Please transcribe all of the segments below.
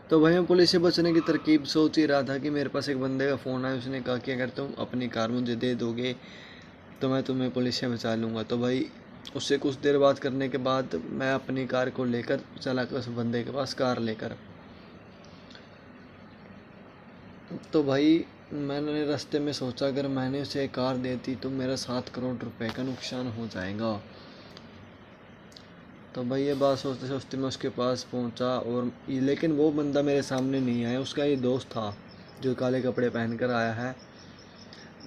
तो भाई मैं पुलिस से बचने की तरकीब सोच ही रहा था कि मेरे पास एक बंदे का फ़ोन आया। उसने कहा कि अगर तुम अपनी कार मुझे दे दोगे तो मैं तुम्हें पुलिस से बचा लूँगा। तो भाई उससे कुछ देर बात करने के बाद मैं अपनी कार को लेकर चला गया उस बंदे के पास कार लेकर। तो भाई मैंने रास्ते में सोचा अगर मैंने उसे कार दे दी तो मेरा 7 करोड़ रुपए का नुकसान हो जाएगा। तो भाई ये बात सोचते सोचते मैं उसके पास पहुंचा और लेकिन वो बंदा मेरे सामने नहीं आया। उसका ये दोस्त था जो काले कपड़े पहन कर आया है।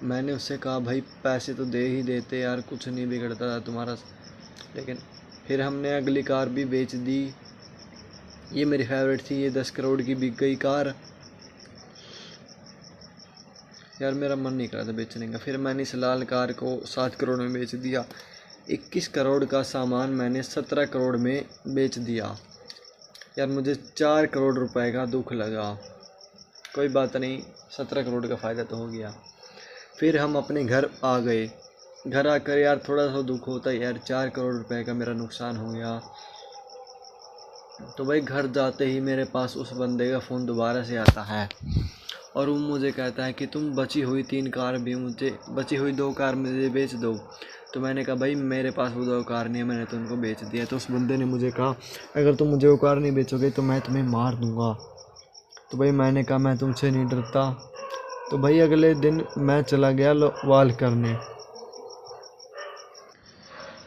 मैंने उससे कहा भाई पैसे तो दे ही देते यार, कुछ नहीं बिगड़ता था तुम्हारा। लेकिन फिर हमने अगली कार भी बेच दी। ये मेरी फेवरेट थी, ये 10 करोड़ की बिक गई कार। यार मेरा मन नहीं कर रहा था बेचने का। फिर मैंने इस लाल कार को 7 करोड़ में बेच दिया। 21 करोड़ का सामान मैंने 17 करोड़ में बेच दिया। यार मुझे 4 करोड़ रुपए का दुख लगा। कोई बात नहीं, 17 करोड़ का फ़ायदा तो हो गया। फिर हम अपने घर आ गए। घर आकर यार थोड़ा सा दुख होता है यार, 4 करोड़ रुपए का मेरा नुकसान हो गया। तो भाई घर जाते ही मेरे पास उस बंदे का फ़ोन दोबारा से आता है और वो मुझे कहता है कि तुम बची हुई 2 कार मुझे बेच दो। तो मैंने कहा भाई मेरे पास वो 2 कार नहीं है, मैंने तो उनको बेच दिया। तो उस बंदे ने मुझे कहा अगर तुम मुझे वो कार नहीं बेचोगे तो मैं तुम्हें मार दूंगा। तो भाई मैंने कहा मैं तुमसे नहीं डरता। तो भाई अगले दिन मैं चला गया वाल करने।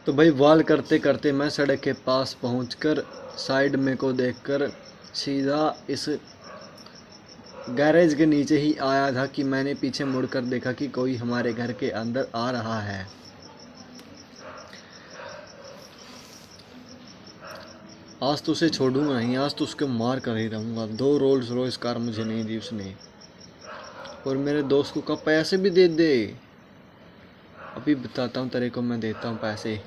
तो भाई वाल करते करते मैं सड़क के पास पहुंचकर साइड में को देखकर सीधा इस गैरेज के नीचे ही आया था कि मैंने पीछे मुड़कर देखा कि कोई हमारे घर के अंदर आ रहा है। आज तो उसे छोड़ूंगा नहीं, आज तो उसको मार कर ही रहूंगा। 2 रोल्स रॉयस कार मुझे नहीं दी उसने, और मेरे दोस्त को कहा पैसे भी दे दे। अभी बताता हूँ तेरे को, मैं देता हूँ पैसे,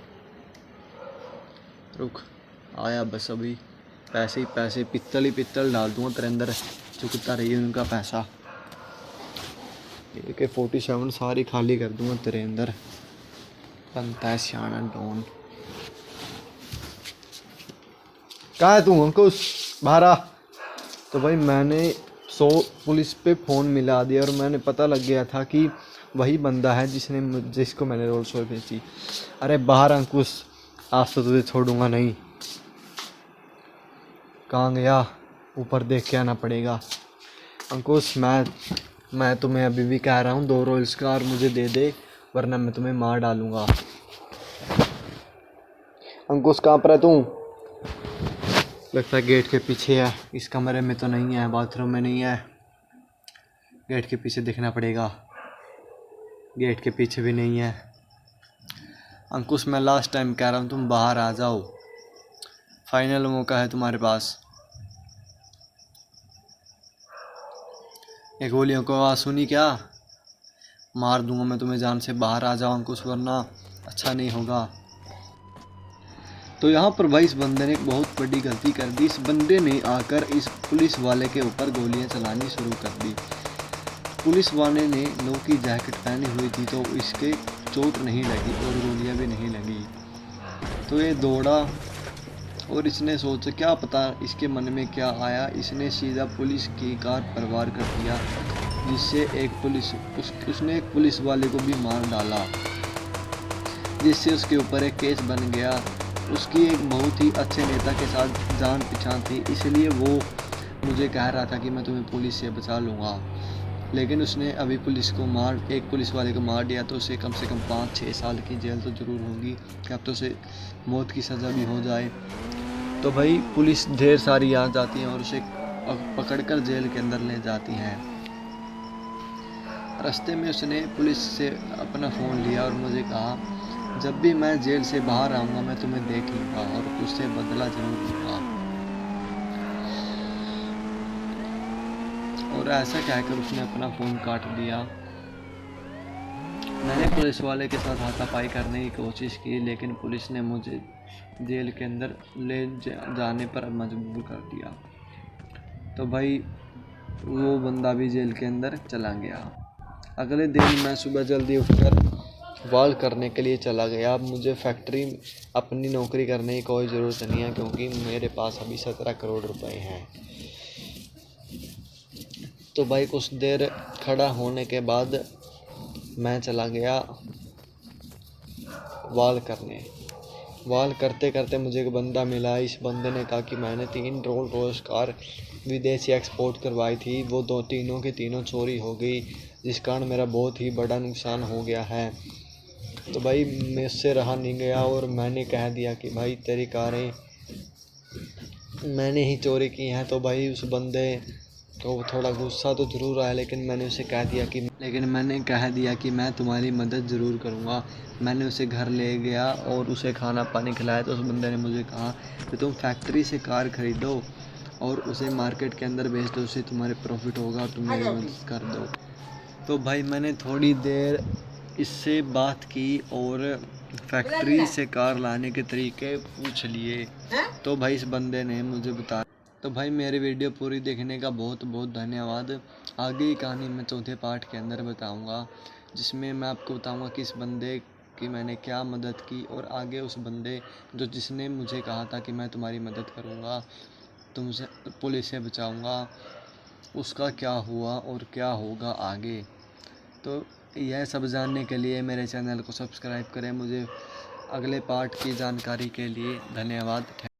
रुक। आया बस अभी। पैसे ही पैसे, पित्तल ही पित्तल डाल दूंगा तेरे अंदर, चुकता रही उनका पैसा। AK-47 सारी खाली कर दूंगा तेरे अंदर। बनता है सियाना डॉन। कहाँ है तू अंकुश, बाहर आ। तो भाई मैंने पुलिस पे फ़ोन मिला दिया और मैंने पता लग गया था कि वही बंदा है जिसको मैंने रोल्स रॉयस बेची। अरे बाहर अंकुश, आज तो तुझे छोड़ूंगा नहीं। कहाँ गया, ऊपर देख के आना पड़ेगा। अंकुश मैं तुम्हें अभी भी कह रहा हूँ 2 रोल्स कार मुझे दे दे, वरना मैं तुम्हें मार डालूंगा। अंकुश कहाँ पर है तू? लगता है गेट के पीछे है। इस कमरे में तो नहीं है, बाथरूम में नहीं है, गेट के पीछे देखना पड़ेगा। गेट के पीछे भी नहीं है। अंकुश मैं लास्ट टाइम कह रहा हूँ तुम बाहर आ जाओ, फाइनल मौका है तुम्हारे पास। ये गोलियों को आवाज़ सुनी क्या? मार दूंगा मैं तुम्हें जान से। बाहर आ जाओ अंकुश, वरना अच्छा नहीं होगा। तो यहाँ पर भाई इस बंदे ने एक बहुत बड़ी गलती कर दी। इस बंदे ने आकर इस पुलिस वाले के ऊपर गोलियां चलानी शुरू कर दी। पुलिस वाले ने लो की जैकेट पहनी हुई थी तो इसके चोट नहीं लगी और गोलियां भी नहीं लगी। तो ये दौड़ा और इसने सोचा, क्या पता इसके मन में क्या आया, इसने सीधा पुलिस की कार पर वार कर दिया, जिससे उसने एक पुलिस वाले को भी मार डाला, जिससे उसके ऊपर एक केस बन गया। उसकी एक बहुत ही अच्छे नेता के साथ जान पहचान थी, इसलिए वो मुझे कह रहा था कि मैं तुम्हें पुलिस से बचा लूँगा। लेकिन उसने अभी एक पुलिस वाले को मार दिया, तो उसे कम से कम 5-6 साल की जेल तो ज़रूर होगी, क्या तो उसे मौत की सज़ा भी हो जाए। तो भाई पुलिस ढेर सारी आ जाती है और उसे पकड़कर जेल के अंदर ले जाती हैं। रास्ते में उसने पुलिस से अपना फ़ोन लिया और मुझे कहा, जब भी मैं जेल से बाहर आऊँगा मैं तुम्हें देख लूँगा और उससे बदला जरूर लूँगा। और ऐसा कहकर उसने अपना फ़ोन काट दिया। मैंने पुलिस वाले के साथ हाथापाई करने की कोशिश की, लेकिन पुलिस ने मुझे जेल के अंदर ले जाने पर मजबूर कर दिया। तो भाई वो बंदा भी जेल के अंदर चला गया। अगले दिन मैं सुबह जल्दी उठकर वाल करने के लिए चला गया। अब मुझे फैक्ट्री अपनी नौकरी करने की कोई ज़रूरत नहीं है, क्योंकि मेरे पास अभी 17 करोड़ रुपए हैं। तो भाई कुछ देर खड़ा होने के बाद मैं चला गया वाल करने। वाल करते करते मुझे एक बंदा मिला। इस बंदे ने कहा कि मैंने 3 रोल्स रॉयस कार विदेश एक्सपोर्ट करवाई थी, वो तीनों की तीनों चोरी हो गई, जिस कारण मेरा बहुत ही बड़ा नुकसान हो गया है। तो भाई मुझसे रहा नहीं गया और मैंने कह दिया कि भाई तेरी कारें मैंने ही चोरी की हैं। तो भाई उस बंदे तो थोड़ा गुस्सा तो ज़रूर आया, लेकिन मैंने कह दिया कि मैं तुम्हारी मदद ज़रूर करूँगा। मैंने उसे घर ले गया और उसे खाना पानी खिलाया। तो उस बंदे ने मुझे कहा कि तुम फैक्ट्री से कार ख़रीदो और उसे मार्केट के अंदर बेच दो, उससे तुम्हारे प्रॉफिट होगा और तुम मेरी मदद कर दो। तो भाई मैंने थोड़ी देर इससे बात की और फैक्ट्री से कार लाने के तरीके पूछ लिए। तो भाई इस बंदे ने मुझे बताया। तो भाई मेरी वीडियो पूरी देखने का बहुत बहुत धन्यवाद। आगे की कहानी मैं चौथे पार्ट के अंदर बताऊंगा, जिसमें मैं आपको बताऊंगा कि इस बंदे की मैंने क्या मदद की और आगे उस बंदे जिसने मुझे कहा था कि मैं तुम्हारी मदद करूंगा, तुमसे पुलिस से बचाऊंगा, उसका क्या हुआ और क्या होगा आगे। तो यह सब जानने के लिए मेरे चैनल को सब्सक्राइब करें। मुझे अगले पार्ट की जानकारी के लिए धन्यवाद।